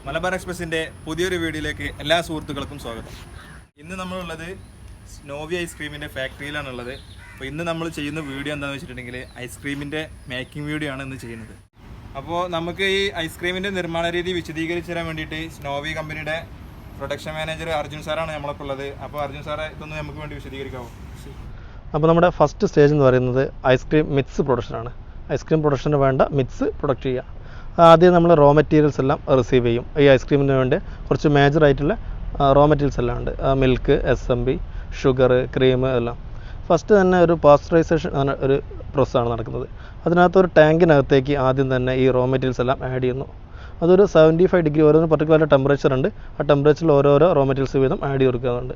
മലബാർ എക്സ്പ്രസിൻ്റെ പുതിയൊരു വീഡിയോയിലേക്ക് എല്ലാ സുഹൃത്തുക്കൾക്കും സ്വാഗതം. ഇന്ന് നമ്മളുള്ളത് സ്നോവി ഐസ്ക്രീമിൻ്റെ ഫാക്ടറിയിലാണുള്ളത്. അപ്പോൾ ഇന്ന് നമ്മൾ ചെയ്യുന്ന വീഡിയോ എന്താണെന്ന് വെച്ചിട്ടുണ്ടെങ്കിൽ ഐസ്ക്രീമിൻ്റെ മേക്കിംഗ് വീഡിയോ ആണ് ഇന്ന് ചെയ്യുന്നത്. അപ്പോൾ നമുക്ക് ഈ ഐസ്ക്രീമിൻ്റെ നിർമ്മാണ രീതി വിശദീകരിച്ച് തരാൻ വേണ്ടിയിട്ട് സ്നോവി കമ്പനിയുടെ പ്രൊഡക്ഷൻ മാനേജർ അർജുൻ സാറാണ് നമ്മളൊക്കെ ഉള്ളത്. അപ്പോൾ അർജുൻ സാറെ ഇതൊന്ന് നമുക്ക് വേണ്ടി വിശദീകരിക്കാമോ? അപ്പോൾ നമ്മുടെ ഫസ്റ്റ് സ്റ്റേജ് എന്ന് പറയുന്നത് ഐസ്ക്രീം മിക്സ് പ്രൊഡക്ഷനാണ്. ഐസ്ക്രീം പ്രൊഡക്ഷന് വേണ്ട മിക്സ് പ്രൊഡക്റ്റ് ചെയ്യുക. ആദ്യം നമ്മൾ റോ മെറ്റീരിയൽസ് എല്ലാം റിസീവ് ചെയ്യും. ഈ ഐസ്ക്രീമിന് വേണ്ടി കുറച്ച് മേജറായിട്ടുള്ള റോ മെറ്റീരിയൽസ് എല്ലാം ഉണ്ട്. മിൽക്ക്, SMB, ഷുഗർ, ക്രീം എല്ലാം. ഫസ്റ്റ് തന്നെ ഒരു പാസ്ചറൈസേഷൻ ഒരു പ്രോസസ്സാണ് നടക്കുന്നത്. അതിനകത്ത് ഒരു ടാങ്കിനകത്തേക്ക് ആദ്യം തന്നെ ഈ റോ മെറ്റീരിയൽസ് എല്ലാം ആഡ് ചെയ്യുന്നു. അതൊരു 75 ഡിഗ്രി ഓരോന്ന് പർട്ടിക്കുലർ ടെമ്പറേച്ചർ ഉണ്ട്. ആ ടെമ്പറേച്ചറിൽ ഓരോരോ റോ മെറ്റീരിയൽസ് വീതം ആഡ് ചെയ്ത് കൊടുക്കുന്നുണ്ട്.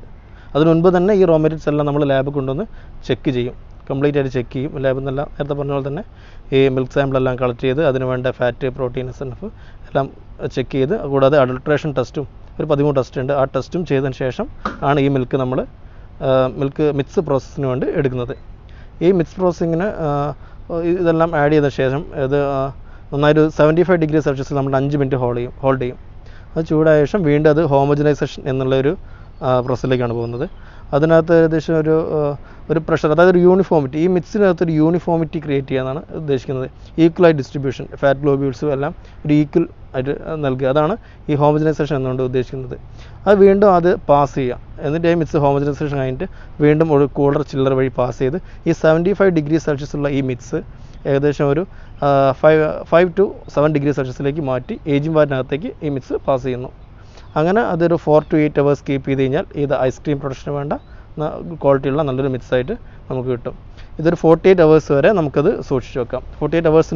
അതിന് മുൻപ് തന്നെ ഈ റോ മെറ്റീരിയൽസ് എല്ലാം നമ്മൾ ലാബിൽ കൊണ്ടുവന്ന് ചെക്ക് ചെയ്യും. കംപ്ലീറ്റ് ആയിട്ട് ചെക്ക് ചെയ്യും. ലാബിൽ നിന്നെല്ലാം നേരത്തെ പറഞ്ഞ പോലെ തന്നെ ഈ മിൽക്ക് സാമ്പിളെല്ലാം കളക്ട് ചെയ്ത് അതിന് വേണ്ട ഫാറ്റ്, പ്രോട്ടീൻ, SNF എല്ലാം ചെക്ക് ചെയ്ത്, കൂടാതെ അഡൾട്രേഷൻ ടെസ്റ്റും ഒരു 13 ടെസ്റ്റ് ഉണ്ട്. ആ ടെസ്റ്റും ചെയ്തതിന് ശേഷം ആണ് ഈ മിൽക്ക് നമ്മൾ മിക്സ് പ്രോസസ്സിന് വേണ്ടി എടുക്കുന്നത്. ഈ മിക്സ് പ്രോസസ്സിങ്ങിന് ഇതെല്ലാം ആഡ് ചെയ്ത ശേഷം ഇത് നന്നായൊരു 75 ഡിഗ്രി സെൽഷ്യസിൽ നമ്മൾ 5 മിനിറ്റ് ഹോൾഡ് ചെയ്യും. അത് ചൂടായ ശേഷം വീണ്ടും അത് ഹോമജനൈസേഷൻ എന്നുള്ളൊരു പ്രോസസ്സിലേക്കാണ് പോകുന്നത്. അതിനകത്ത് ഏകദേശം ഒരു പ്രഷർ, അതായത് ഒരു യൂണിഫോമിറ്റി, ഈ മിക്സിനകത്തൊരു യൂണിഫോമിറ്റി ക്രിയേറ്റ് ചെയ്യാനാണ് ഉദ്ദേശിക്കുന്നത്. ഈക്വലായി ഡിസ്ട്രിബ്യൂഷൻ, ഫാറ്റ് ഗ്ലോബ്യൂൾസും എല്ലാം ഒരു ഈക്വൽ ആയിട്ട് നൽകുക. അതാണ് ഈ ഹോമജനൈസേഷൻ എന്നുകൊണ്ട് ഉദ്ദേശിക്കുന്നത്. അത് വീണ്ടും അത് പാസ് ചെയ്യുക. എന്നിട്ട് ഈ മിക്സ് ഹോമജനൈസേഷൻ കഴിഞ്ഞിട്ട് വീണ്ടും ഒരു കൂളർ ചില്ലർ വഴി പാസ് ചെയ്ത് ഈ 75 ഡിഗ്രി സെൽഷ്യസുള്ള ഈ മിക്സ് ഏകദേശം ഒരു 5 to 7 ഡിഗ്രി സെൽഷ്യസിലേക്ക് മാറ്റി ഏജിംഗ് വാറ്റിനകത്തേക്ക് ഈ മിക്സ് പാസ് ചെയ്യുന്നു. അങ്ങനെ അതൊരു 4 to 8 hours കീപ്പ് ചെയ്ത് കഴിഞ്ഞാൽ ഇത് ഐസ്ക്രീം പ്രൊഡക്ഷന് വേണ്ട ക്വാളിറ്റിയുള്ള നല്ലൊരു മിക്സായിട്ട് നമുക്ക് കിട്ടും. ഇതൊരു 48 hours വരെ നമുക്കത് സൂക്ഷിച്ച് വെക്കാം. 48 hours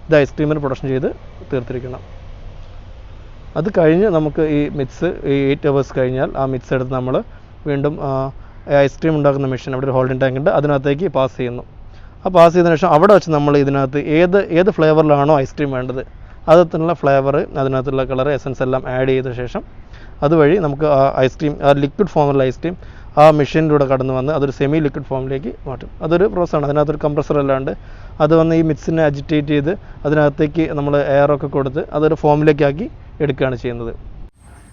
ഇത് ഐസ്ക്രീമിന് പ്രൊഡക്ഷൻ ചെയ്ത് തീർത്തിരിക്കണം. അത് കഴിഞ്ഞ് നമുക്ക് ഈ മിക്സ് 8 hours കഴിഞ്ഞാൽ ആ മിക്സ് എടുത്ത് നമ്മൾ വീണ്ടും ഐസ്ക്രീം ഉണ്ടാക്കുന്ന മെഷീൻ, അവിടെ ഒരു ഹോൾഡിംഗ് ടാങ്ക് ഉണ്ട്, അതിനകത്തേക്ക് പാസ് ചെയ്യുന്നു. ആ പാസ് ചെയ്തതിനു ശേഷം അവിടെ വെച്ച് നമ്മൾ ഇതിനകത്ത് ഏത് ഫ്ലേവറിലാണോ ഐസ്ക്രീം വേണ്ടത് അതിനുള്ള ഫ്ലേവർ, അതിനകത്തുള്ള കളർ, എസൻസ് എല്ലാം ആഡ് ചെയ്ത ശേഷം അതുവഴി നമുക്ക് ആ ഐസ്ക്രീം, ആ ലിക്വിഡ് ഫോമിലുള്ള ഐസ്ക്രീം ആ മെഷീനിലൂടെ കടന്നു വന്ന് അതൊരു സെമി ലിക്വിഡ് ഫോമിലേക്ക് മാറ്റും. അതൊരു പ്രോസസ്സാണ്. അതിനകത്തൊരു കംപ്രസർ എല്ലാം ഉണ്ട്. അത് വന്ന് ഈ മിക്സിനെ അജിറ്റേറ്റ് ചെയ്ത് അതിനകത്തേക്ക് നമ്മൾ എയറൊക്കെ കൊടുത്ത് അതൊരു ഫോമിലേക്കാക്കി എടുക്കുകയാണ് ചെയ്യുന്നത്.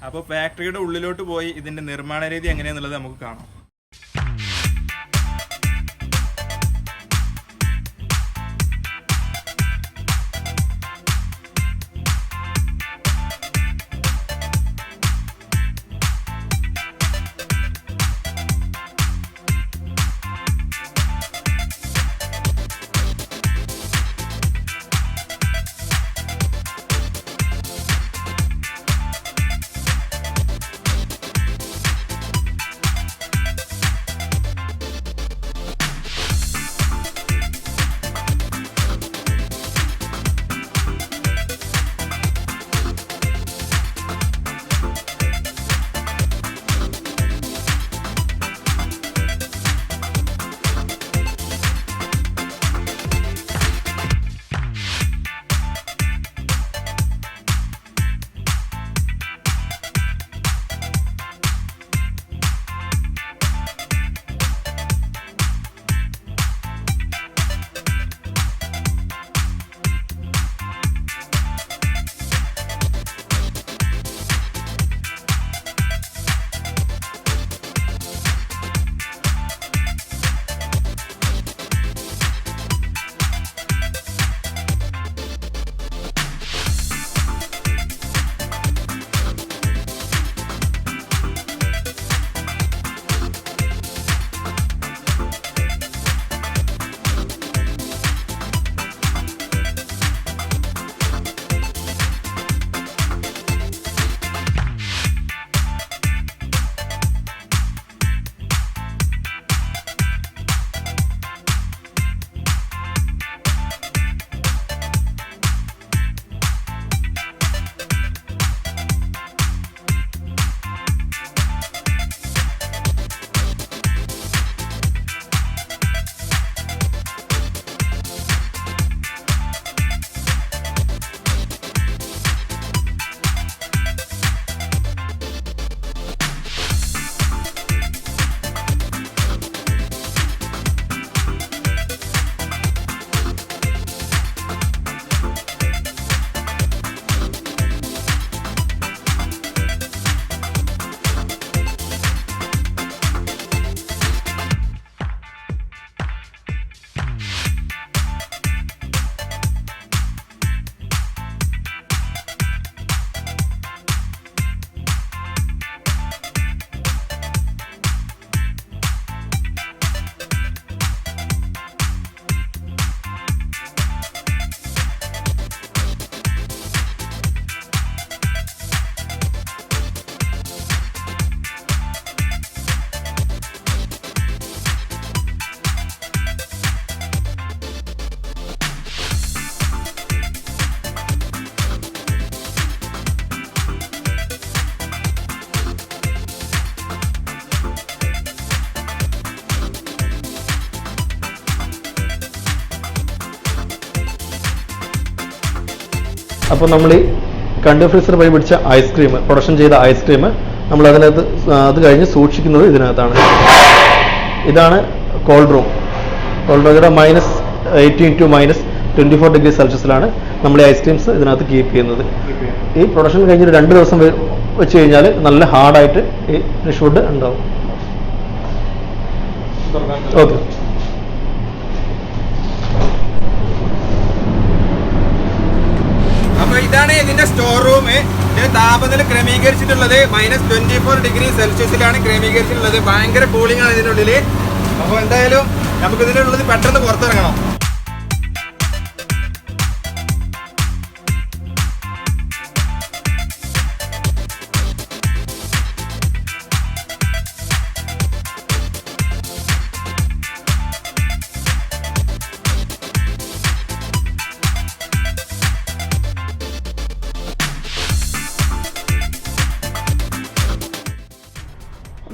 അപ്പോൾ ഫാക്ടറിയുടെ ഉള്ളിലോട്ട് പോയി ഇതിൻ്റെ നിർമ്മാണ രീതി എങ്ങനെയാണെന്നുള്ളത് നമുക്ക് കാണാം. അപ്പോൾ നമ്മൾ ഈ കണ്ടൻസർ ഫ്രീസർ വഴി പിടിച്ച ഐസ്ക്രീം, പ്രൊഡക്ഷൻ ചെയ്ത ഐസ്ക്രീം നമ്മൾ അതിനകത്ത് അത് കഴിഞ്ഞ് സൂക്ഷിക്കുന്നത് ഇതിനകത്താണ്. ഇതാണ് കോൾഡ് റൂം. കോൾഡ് റൂം ഇവിടെ -18 to -24 ഡിഗ്രി സെൽഷ്യസിലാണ് നമ്മൾ ഈ ഐസ്ക്രീംസ് ഇതിനകത്ത് കീപ്പ് ചെയ്യുന്നത്. ഈ പ്രൊഡക്ഷൻ കഴിഞ്ഞിട്ട് 2 ദിവസം വെച്ച് കഴിഞ്ഞാൽ നല്ല ഹാർഡായിട്ട് ഈ ഫിഷ് ഫുഡ് ഉണ്ടാവും. ഓക്കെ. അപ്പൊ ഇതാണ് ഇതിന്റെ സ്റ്റോർ റൂം. ഇതിന്റെ താപനില ക്രമീകരിച്ചിട്ടുള്ളത് -24 ഡിഗ്രി സെൽഷ്യസിലാണ് ക്രമീകരിച്ചിട്ടുള്ളത്. ഭയങ്കര കൂളിംഗ് ആണ് ഇതിനുള്ളിൽ. അപ്പൊ എന്തായാലും നമുക്ക് ഇതിനുള്ളത് പെട്ടെന്ന് പുറത്തിറങ്ങണം.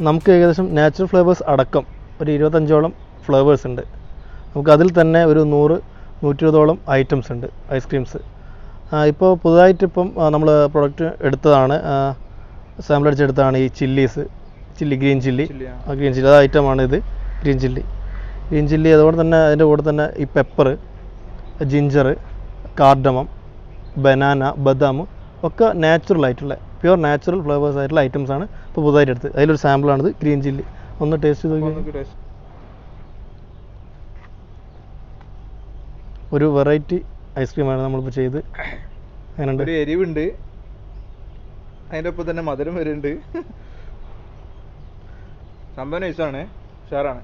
നമുക്ക് ഏകദേശം നാച്ചുറൽ ഫ്ലേവേഴ്സ് അടക്കം ഒരു 25ഓളം ഫ്ലേവേഴ്സ് ഉണ്ട്. നമുക്ക് അതിൽ തന്നെ ഒരു 100-120ഓളം ഐറ്റംസ് ഉണ്ട് ഐസ്ക്രീംസ്. ഇപ്പോൾ പുതുതായിട്ട് നമ്മൾ പ്രൊഡക്റ്റ് എടുത്തതാണ്, സാമ്പിൾ അടിച്ചെടുത്തതാണ് ഈ ഗ്രീൻ ചില്ലി. അത് ഐറ്റമാണ് ഇത്, ഗ്രീൻ ചില്ലി. അതുകൊണ്ട് തന്നെ അതിൻ്റെ കൂടെ തന്നെ ഈ പെപ്പർ, ജിഞ്ചർ, കാർഡമം, ബനാന, ബദാം ഒക്കെ നാച്ചുറൽ ആയിട്ടുള്ള പ്യുവർ നാച്ചുറൽ ഫ്ലേവേഴ്സ് ആയിട്ടുള്ള ഐറ്റംസ് ആണ് ഇപ്പോൾ പുതുതായിട്ട് എടുത്തത്. അതിലൊരു സാമ്പിളാണിത്, ഗ്രീൻ ചില്ലി. ഒന്ന് ടേസ്റ്റ് ചെയ്ത് നോക്കി. ഒരു വെറൈറ്റി ഐസ്ക്രീമാണ് നമ്മളിപ്പോൾ ചെയ്ത്. അങ്ങനെയുണ്ട്, ഒരു എരിവുണ്ട്, അതിൻ്റെ ഒപ്പം തന്നെ മധുരം വരുന്നുണ്ട്. സംഭവം നൈസാണ്, ഉഷാറാണ്.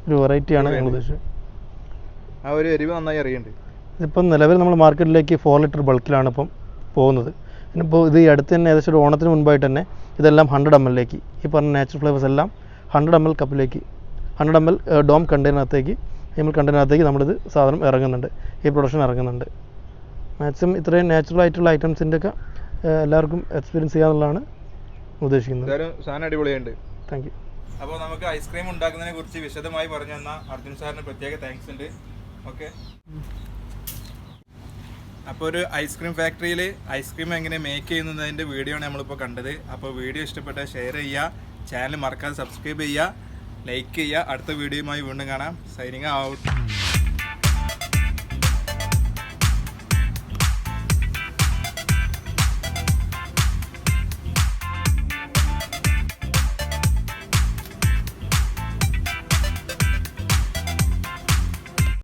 ഒരു വെറൈറ്റിയാണ് ഞങ്ങൾ ഉദ്ദേശിച്ചത്. ആ ഒരു എരിവ് നന്നായി അറിയുന്നുണ്ട്. ഇതിപ്പം നിലവിൽ നമ്മൾ മാർക്കറ്റിലേക്ക് 4 ലിറ്റർ ബൾക്കിലാണ് ഇപ്പം പോകുന്നത്. ഇനിയിപ്പോൾ ഇത് ഈ അടുത്ത് തന്നെ ഏകദേശം ഒരു ഓണത്തിന് മുൻപായിട്ട് തന്നെ ഇതെല്ലാം 100 ml ഈ പറഞ്ഞ നാച്ചുറൽ ഫ്ലേവേഴ്സ് എല്ലാം 100 ml കപ്പിലേക്ക് 100 ml ഡോം കണ്ടെയ്നറിനകത്തേക്ക് നമ്മളിത് സാധനം ഇറങ്ങുന്നുണ്ട്, ഈ പ്രൊഡക്ഷൻ ഇറങ്ങുന്നുണ്ട്. മാക്സിമം ഇത്രയും നാച്ചുറൽ ആയിട്ടുള്ള ഐറ്റംസിൻ്റെ ഒക്കെ എല്ലാവർക്കും എക്സ്പീരിയൻസ് ചെയ്യാനുള്ളതാണ് ഉദ്ദേശിക്കുന്നത്. സാധനം അടിപൊളിയുണ്ട്. Thank you. അപ്പോൾ നമുക്ക് ഐസ്ക്രീം ഉണ്ടാക്കുന്നതിനെ കുറിച്ച് വിശദമായി പറഞ്ഞു തന്ന അർജുൻ സാറിന് പ്രത്യേക താങ്ക്സ് ഉണ്ട്. ഓക്കെ. അപ്പോൾ ഒരു ഐസ്ക്രീം ഫാക്ടറിയിൽ ഐസ്ക്രീം എങ്ങനെ മേക്ക് ചെയ്യുന്നതിൻ്റെ വീഡിയോ ആണ് നമ്മളിപ്പോൾ കണ്ടത്. അപ്പോൾ വീഡിയോ ഇഷ്ടപ്പെട്ടാൽ ഷെയർ ചെയ്യുക, ചാനൽ മറക്കാതെ സബ്സ്ക്രൈബ് ചെയ്യുക, ലൈക്ക് ചെയ്യുക. അടുത്ത വീഡിയോയുമായി വീണ്ടും കാണാം. Signing out.